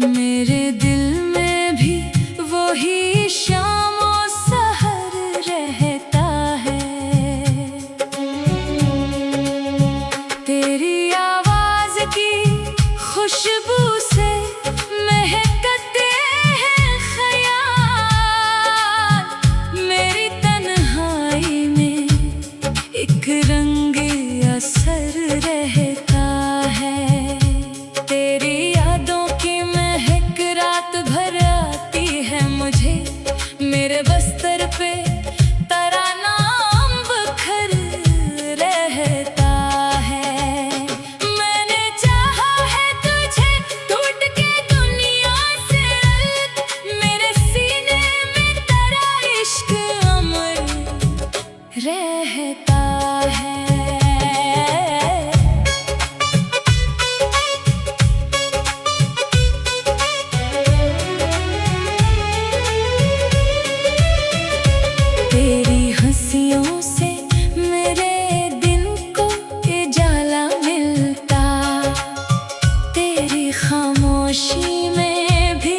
मेरे दिल में भी वही शामो सहर रहता है। तेरी आवाज की खुशबू से महकते हैं ख्याल। मेरी तन्हाई में एक रंग असर रहता है। तेरी यादों की महक रात भर आती है मुझे। मेरे बस्तर पे तरानाम बखर रहता है। मैंने चाहा है तुझे टूट के दुनिया से अलग। मेरे सीने में तेरा इश्क अमर रहता है। तेरी हंसियों से मेरे दिन को उजाला मिलता। तेरी खामोशी में भी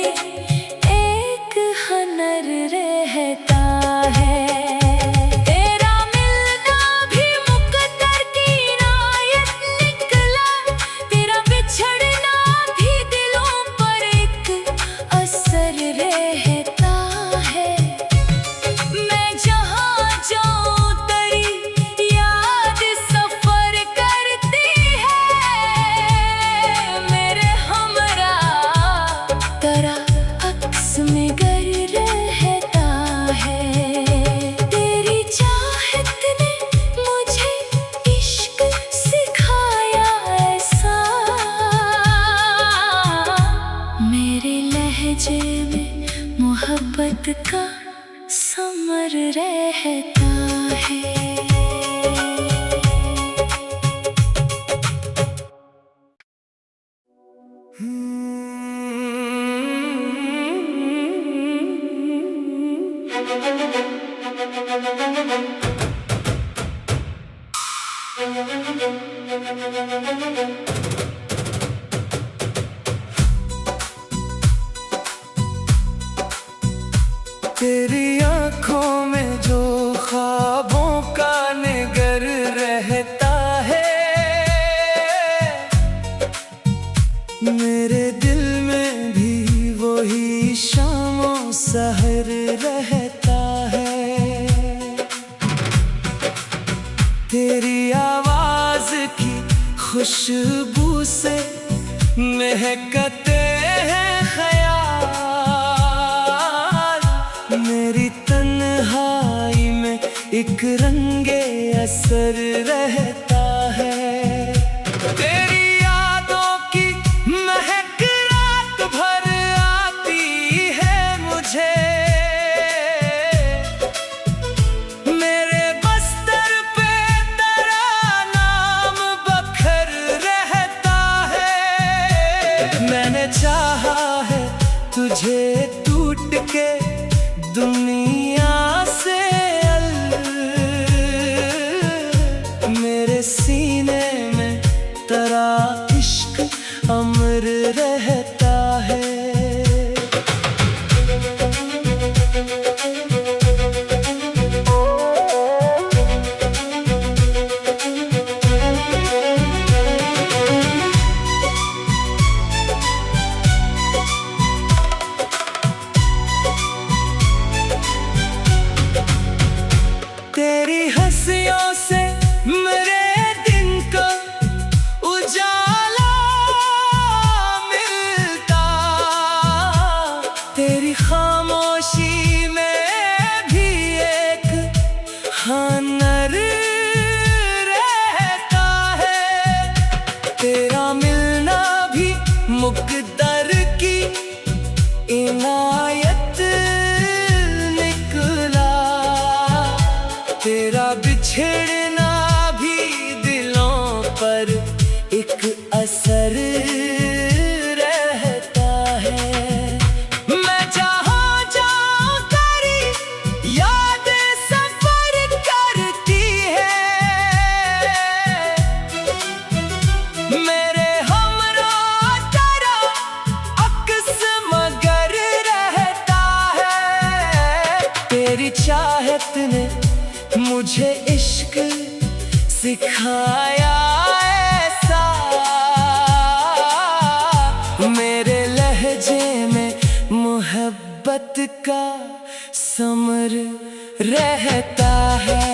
एक हुनर रहता है। तेरा मिलना भी मुकद्दर की इनायत निकला। तेरा बिछड़ना भी दिलों पर एक असर रहता है। मैं जहाँ जाऊँ तेरी याद सफर करती है। मेरे हमरा तेरा अक्स में गर रहता है। तेरी चाहत ने मुझे इश्क सिखाया ऐसा। मेरे लहजे में मोहब्बत का समर रहता है। तेरी आँखों में जो ख्वाबों का निगर रहता है। मेरे दिल में भी वही शामो सहर रहता है। तेरी आवाज की खुशबू से महकते हैं ख्याल। मेरी तन्हाई में एक रंगे असर रहता है। तेरी यादों की महक रात भर आती है मुझे। मेरे बस्तर पे तेरा नाम बखर रहता है। मैंने चाहा है तुझे टूट के दुनिया से अलग। मेरे सीने में तेरा इश्क अमर रहता है। तेरी हंसियों से मेरे दिन को उजाला मिलता। तेरी खामोशी में भी एक हुनर रहता है। तेरा मिलना भी मुकद्दर की इनायत निकला। तेरा बिछड़ना भी दिलों पर एक असर रहता है। मैं जहाँ जाऊँ तेरी यादें सफर करती है। मेरे हमरा तेरा अक्स मोहब्बत का समर रहता है।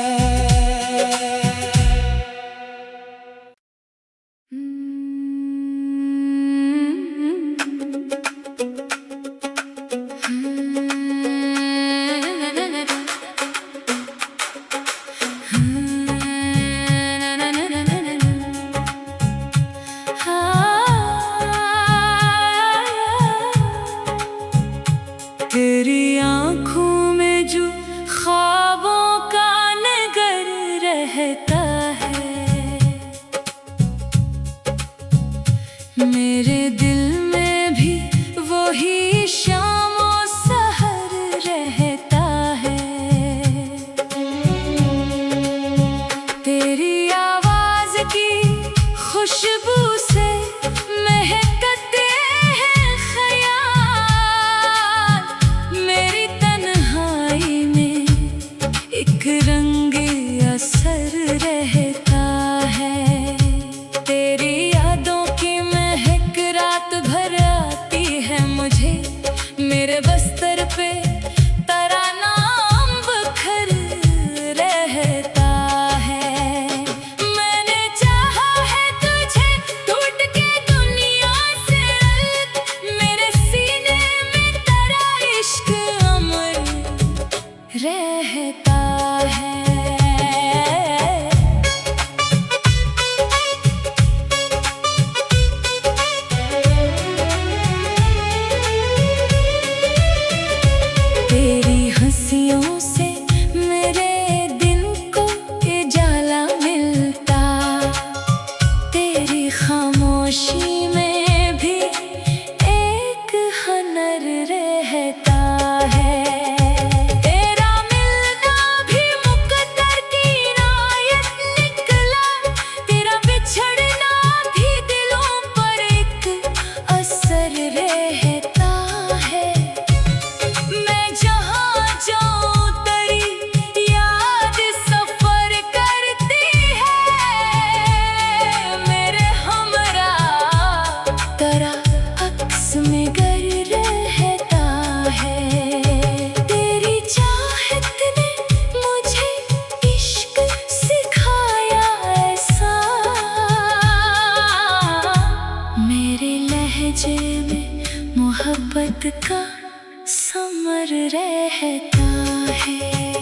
तेरी आँखों में जो ख्वाबों का नगर रहता है, मेरे दिल में भी वही शामो सहर रहता है। तेरी आवाज़ की खुशबू से महकते हैं ख्याल, मेरी तन्हाई में एक रंगे असर रहता है। तेरी यादों की महक रात भर आती है मुझे, मेरे बस्तर पे तराना बखर रहता है। मैंने चाहा है तुझे टूट के दुनिया से अलग, मेरे सीने में तेरा इश्क अमर रहता है। तेरी हंसियों से मेरे दिन को उजाला मिलता, तेरी खामोशी में भी एक हुनर रहता है। तेरा मिलना भी मुकद्दर की इनायत निकला, तेरा बिछड़ना भी दिलों पर एक असर रहता है। मैं जहाँ जाऊँ तेरी याद सफर करती है, मेरे हमरा तेरा अक्स में गर रहता है। तेरी चाहत ने मुझे इश्क सिखाया ऐसा, मेरे लहजे में मोहब्बत का समर रहता है।